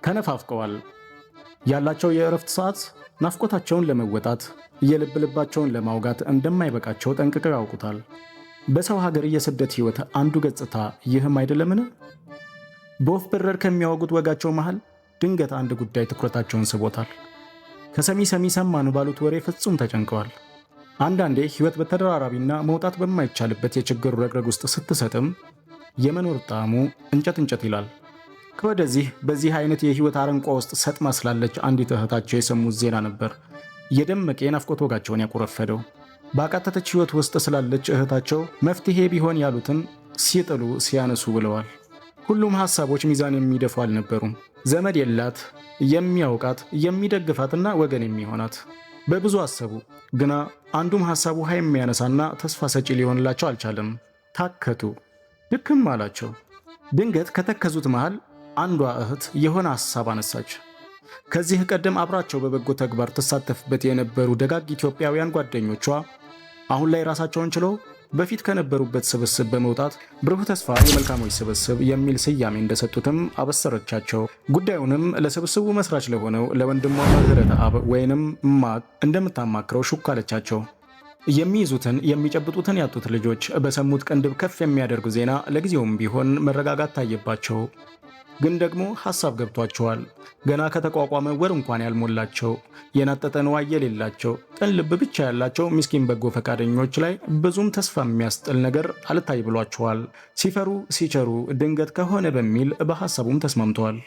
ተነፋፍቀዋል። ያላቸው የእረፍት ሰዓት ናፍቆታቸውን ለመወጣት የልብ ልባቸውን ለማውጋት እንደማይበቃቸው ጠንቅቀው ያውቁታል። በሰው ሀገር የስደት ሕይወት አንዱ ገጽታ ይህም አይደለምን? በወፍ በረር ከሚያወጉት ወጋቸው መሃል ድንገት አንድ ጉዳይ ትኩረታቸውን ስቦታል። ከሰሚ ሰማን ባሉት ወሬ ፍጹም ተጨንቀዋል። አንዳንዴ ሕይወት በተደራራቢና መውጣት በማይቻልበት የችግር ረግረግ ውስጥ ስትሰጥም የመኖር ጣዕሙ እንጨት ይላል። ከወደዚህ በዚህ አይነት የሕይወት አረንቋ ውስጥ ሰጥማ ስላለች አንዲት እህታቸው የሰሙት ዜና ነበር የደመቀ የናፍቆት ወጋቸውን ያቆረፈደው። ባቃተተች ሕይወት ውስጥ ስላለች እህታቸው መፍትሄ ቢሆን ያሉትን ሲጥሉ ሲያነሱ ብለዋል። ሁሉም ሐሳቦች ሚዛን የሚደፉ አልነበሩም። ዘመድ የላት፣ የሚያውቃት፣ የሚደግፋትና ወገን የሚሆናት በብዙ አሰቡ። ግና አንዱም ሐሳቡ ውሃ የሚያነሳና ተስፋ ሰጪ ሊሆንላቸው አልቻለም። ታከቱ፣ ድክም አላቸው። ድንገት ከተከዙት መሃል አንዷ እህት የሆነ ሐሳብ አነሳች። ከዚህ ቀደም አብራቸው በበጎ ተግባር ተሳተፍበት የነበሩ ደጋግ ኢትዮጵያውያን ጓደኞቿ አሁን ላይ ራሳቸውን ችለው በፊት ከነበሩበት ስብስብ በመውጣት ብሩህ ተስፋ የመልካሞች ስብስብ የሚል ስያሜ እንደሰጡትም አበሰረቻቸው። ጉዳዩንም ለስብስቡ መስራች ለሆነው ለወንድሟ ምህረት አብ ወይንም ማቅ እንደምታማክረው ሹክ አለቻቸው። የሚይዙትን የሚጨብጡትን ያጡት ልጆች በሰሙት ቅንድብ ከፍ የሚያደርግ ዜና ለጊዜውም ቢሆን መረጋጋት ታየባቸው። ግን ደግሞ ሐሳብ ገብቷቸዋል። ገና ከተቋቋመ ወር እንኳን ያልሞላቸው የናጠጠ ንዋይ የሌላቸው ቅን ልብ ብቻ ያላቸው ምስኪን በጎ ፈቃደኞች ላይ ብዙም ተስፋ የሚያስጥል ነገር አልታይ ብሏቸዋል። ሲፈሩ ሲቸሩ ድንገት ከሆነ በሚል በሐሳቡም ተስማምተዋል።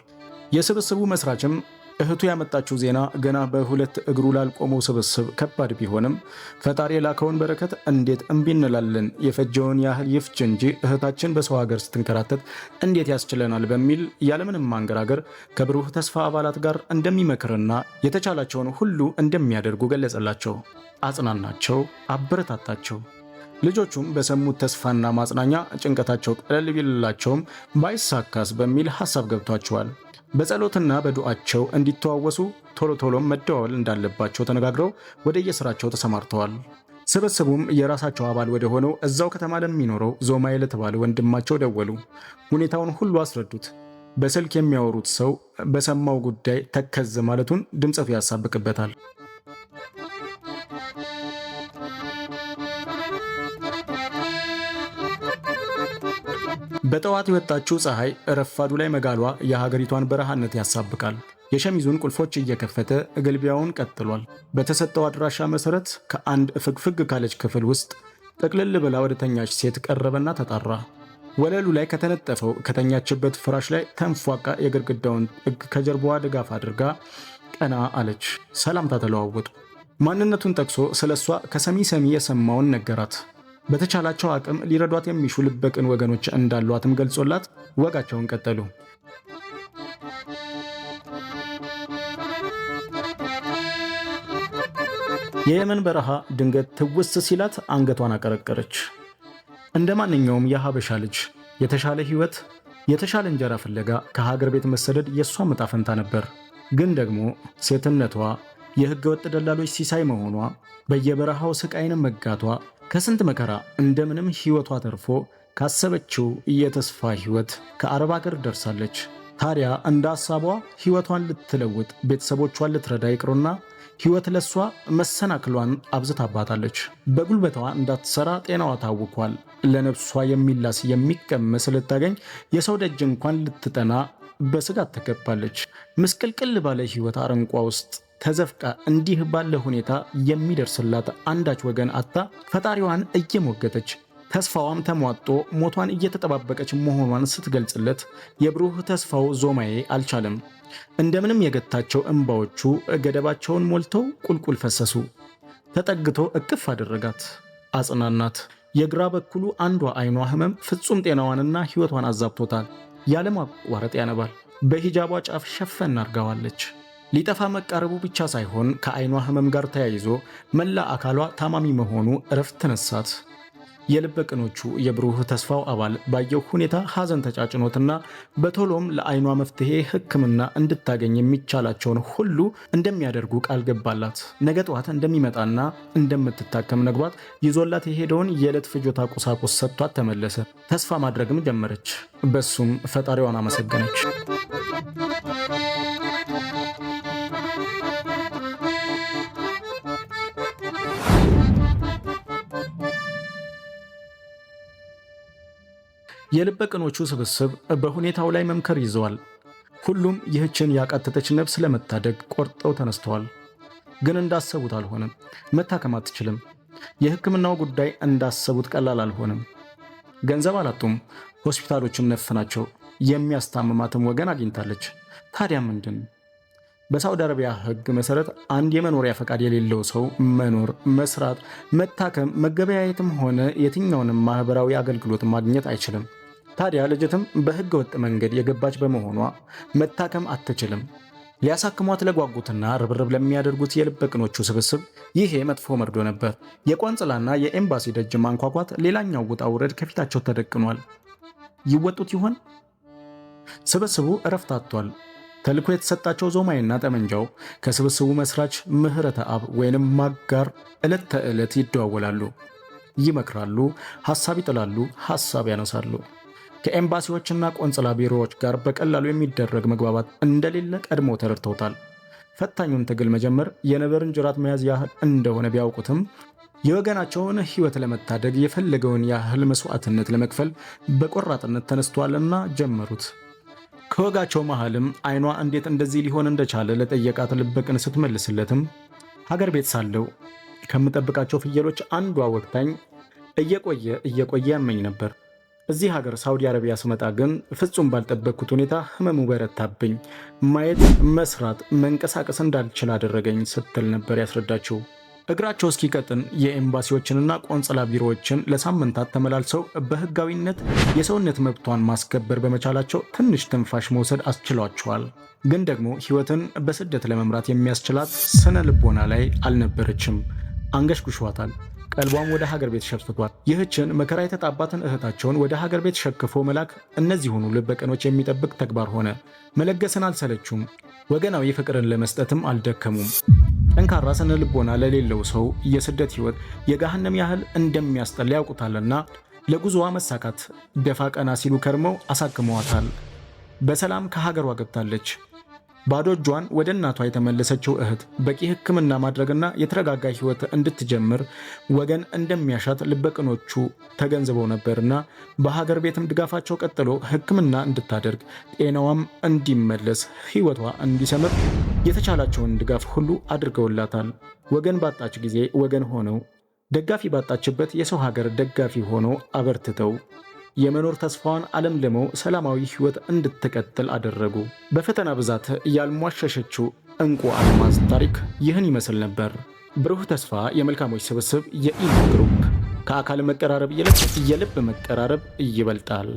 የስብስቡ መስራችም እህቱ ያመጣችው ዜና ገና በሁለት እግሩ ላልቆመው ስብስብ ከባድ ቢሆንም ፈጣሪ የላከውን በረከት እንዴት እምቢ እንላለን? የፈጀውን ያህል ይፍጅ እንጂ እህታችን በሰው ሀገር ስትንከራተት እንዴት ያስችለናል? በሚል ያለምንም ማንገራገር ከብሩህ ተስፋ አባላት ጋር እንደሚመክርና የተቻላቸውን ሁሉ እንደሚያደርጉ ገለጸላቸው። አጽናናቸው፣ አበረታታቸው። ልጆቹም በሰሙት ተስፋና ማጽናኛ ጭንቀታቸው ቀለል ቢልላቸውም ባይሳካስ በሚል ሐሳብ ገብቷቸዋል። በጸሎትና በዱዓቸው እንዲተዋወሱ ቶሎም መደዋወል እንዳለባቸው ተነጋግረው ወደ የሥራቸው ተሰማርተዋል። ስብስቡም የራሳቸው አባል ወደ ሆነው እዛው ከተማ ለሚኖረው ዞማይ ለተባለ ወንድማቸው ደወሉ። ሁኔታውን ሁሉ አስረዱት። በስልክ የሚያወሩት ሰው በሰማው ጉዳይ ተከዝ ማለቱን ድምጸቱ ያሳብቅበታል። በጠዋት የወጣችው ፀሐይ ረፋዱ ላይ መጋሏ የሀገሪቷን በረሃነት ያሳብቃል። የሸሚዙን ቁልፎች እየከፈተ እገልቢያውን ቀጥሏል። በተሰጠው አድራሻ መሰረት ከአንድ ፍግፍግ ካለች ክፍል ውስጥ ጠቅልል ብላ ወደ ተኛች ሴት ቀረበና ተጣራ። ወለሉ ላይ ከተነጠፈው ከተኛችበት ፍራሽ ላይ ተንፏቃ የግድግዳውን ጥግ ከጀርባዋ ድጋፍ አድርጋ ቀና አለች። ሰላምታ ተለዋወጡ። ማንነቱን ጠቅሶ ስለሷ ከሰሚ የሰማውን ነገራት። በተቻላቸው አቅም ሊረዷት የሚሹ ልበቅን ወገኖች እንዳሏትም ገልጾላት ወጋቸውን ቀጠሉ። የየመን በረሃ ድንገት ትውስ ሲላት አንገቷን አቀረቀረች። እንደ ማንኛውም የሀበሻ ልጅ የተሻለ ሕይወት፣ የተሻለ እንጀራ ፍለጋ ከሀገር ቤት መሰደድ የሷ ዕጣ ፈንታ ነበር። ግን ደግሞ ሴትነቷ የሕገ ወጥ ደላሎች ሲሳይ መሆኗ፣ በየበረሃው ስቃይን መጋቷ ከስንት መከራ እንደምንም ሕይወቷ ተርፎ ካሰበችው የተስፋ ሕይወት ከአረብ አገር ደርሳለች። ታዲያ እንደ ሐሳቧ ሕይወቷን ልትለውጥ ቤተሰቦቿን ልትረዳ ይቅሩና ሕይወት ለሷ መሰናክሏን አብዝታባታለች። በጉልበቷ እንዳትሰራ ጤናዋ ታውኳል። ለነፍሷ የሚላስ የሚቀመስ ልታገኝ የሰው ደጅ እንኳን ልትጠና በስጋት ተከባለች። ምስቅልቅል ባለ ሕይወት አረንቋ ውስጥ ተዘፍቃ እንዲህ ባለ ሁኔታ የሚደርስላት አንዳች ወገን አታ ፈጣሪዋን እየሞገተች ተስፋዋም ተሟጦ ሞቷን እየተጠባበቀች መሆኗን ስትገልጽለት የብሩህ ተስፋው ዞማዬ አልቻለም። እንደምንም የገታቸው እንባዎቹ ገደባቸውን ሞልተው ቁልቁል ፈሰሱ። ተጠግቶ እቅፍ አደረጋት፣ አጽናናት። የግራ በኩሉ አንዷ አይኗ ህመም ፍጹም ጤናዋንና ሕይወቷን አዛብቶታል። ያለማቋረጥ ያነባል። በሂጃቧ ጫፍ ሸፈን አርጋዋለች። ሊጠፋ መቃረቡ ብቻ ሳይሆን ከአይኗ ህመም ጋር ተያይዞ መላ አካሏ ታማሚ መሆኑ እረፍት ተነሳት። የልበ ቅኖቹ የብሩህ ተስፋው አባል ባየው ሁኔታ ሐዘን ተጫጭኖትና በቶሎም ለዓይኗ መፍትሄ ሕክምና እንድታገኝ የሚቻላቸውን ሁሉ እንደሚያደርጉ ቃል ገባላት። ነገ ጠዋት እንደሚመጣና እንደምትታከም ነግሯት ይዞላት የሄደውን የዕለት ፍጆታ ቁሳቁስ ሰጥቷት ተመለሰ። ተስፋ ማድረግም ጀመረች። በሱም ፈጣሪዋን አመሰገነች። የልበ ቅኖቹ ስብስብ በሁኔታው ላይ መምከር ይዘዋል። ሁሉም ይህችን ያቃተተች ነፍስ ለመታደግ ቆርጠው ተነስተዋል። ግን እንዳሰቡት አልሆነም። መታከም አትችልም። የሕክምናው ጉዳይ እንዳሰቡት ቀላል አልሆነም። ገንዘብ አላጡም። ሆስፒታሎችም ነፍ ናቸው። የሚያስታምማትም ወገን አግኝታለች። ታዲያ ምንድን? በሳውዲ አረቢያ ሕግ መሰረት አንድ የመኖሪያ ፈቃድ የሌለው ሰው መኖር፣ መስራት፣ መታከም፣ መገበያየትም ሆነ የትኛውንም ማህበራዊ አገልግሎት ማግኘት አይችልም። ታዲያ ልጅትም በሕገ ወጥ መንገድ የገባች በመሆኗ መታከም አትችልም። ሊያሳክሟት ለጓጉትና ርብርብ ለሚያደርጉት የልበ ቅኖቹ ስብስብ ይሄ መጥፎ መርዶ ነበር። የቆንጽላና የኤምባሲ ደጅ ማንኳኳት ሌላኛው ውጣ ውረድ ከፊታቸው ተደቅኗል። ይወጡት ይሆን? ስብስቡ እረፍት አጥቷል። ተልኮ የተሰጣቸው ዞማይና ጠመንጃው ከስብስቡ መስራች ምህረተ አብ ወይንም ማጋር ዕለት ተዕለት ይደዋወላሉ፣ ይመክራሉ፣ ሐሳብ ይጥላሉ፣ ሐሳብ ያነሳሉ። ከኤምባሲዎችና ቆንጽላ ቢሮዎች ጋር በቀላሉ የሚደረግ መግባባት እንደሌለ ቀድሞ ተረድተውታል። ፈታኙን ትግል መጀመር የነብርን ጅራት መያዝ ያህል እንደሆነ ቢያውቁትም የወገናቸውን ሕይወት ለመታደግ የፈለገውን ያህል መስዋዕትነት ለመክፈል በቆራጥነት ተነስተዋልና ጀመሩት። ከወጋቸው መሃልም አይኗ እንዴት እንደዚህ ሊሆን እንደቻለ ለጠየቃት ልበ ቅን ስትመልስለትም ሀገር ቤት ሳለው ከምጠብቃቸው ፍየሎች አንዷ ወቅታኝ እየቆየ ያመኝ ነበር። እዚህ ሀገር ሳውዲ አረቢያ ስመጣ ግን ፍጹም ባልጠበቅኩት ሁኔታ ህመሙ በረታብኝ። ማየት፣ መስራት፣ መንቀሳቀስ እንዳልችል አደረገኝ ስትል ነበር ያስረዳችው። እግራቸው እስኪቀጥን የኤምባሲዎችንና ቆንጽላ ቢሮዎችን ለሳምንታት ተመላልሰው በህጋዊነት የሰውነት መብቷን ማስከበር በመቻላቸው ትንሽ ትንፋሽ መውሰድ አስችሏቸዋል። ግን ደግሞ ህይወትን በስደት ለመምራት የሚያስችላት ስነ ልቦና ላይ አልነበረችም። አንገሽጉሿታል። ቀልቧም ወደ ሀገር ቤት ሸፍቷል። ይህችን መከራ የተጣባትን እህታቸውን ወደ ሀገር ቤት ሸክፎ መላክ እነዚሁኑ ልበ ቅኖች የሚጠብቅ ተግባር ሆነ። መለገስን አልሰለቹም። ወገናዊ ፍቅርን ለመስጠትም አልደከሙም። ጠንካራ ስነ ልቦና ለሌለው ሰው የስደት ህይወት የገሃነም ያህል እንደሚያስጠላ ያውቁታልና ለጉዞዋ መሳካት ደፋ ቀና ሲሉ ከርመው አሳክመዋታል። በሰላም ከሀገሯ ገብታለች። ባዶ እጇን ወደ እናቷ የተመለሰችው እህት በቂ ሕክምና ማድረግና የተረጋጋ ህይወት እንድትጀምር ወገን እንደሚያሻት ልበ ቅኖቹ ተገንዝበው ነበርና በሀገር ቤትም ድጋፋቸው ቀጥሎ ሕክምና እንድታደርግ ጤናዋም እንዲመለስ ህይወቷ እንዲሰምር የተቻላቸውን ድጋፍ ሁሉ አድርገውላታል። ወገን ባጣች ጊዜ ወገን ሆነው፣ ደጋፊ ባጣችበት የሰው ሀገር ደጋፊ ሆነው አበርትተው የመኖር ተስፋዋን አለምልመው ሰላማዊ ህይወት እንድትቀጥል አደረጉ። በፈተና ብዛት ያልሟሸሸችው እንቁ አልማዝ ታሪክ ይህን ይመስል ነበር። ብሩህ ተስፋ የመልካሞች ስብስብ የኢሞ ግሩፕ። ከአካል መቀራረብ ይልቅ የልብ መቀራረብ ይበልጣል።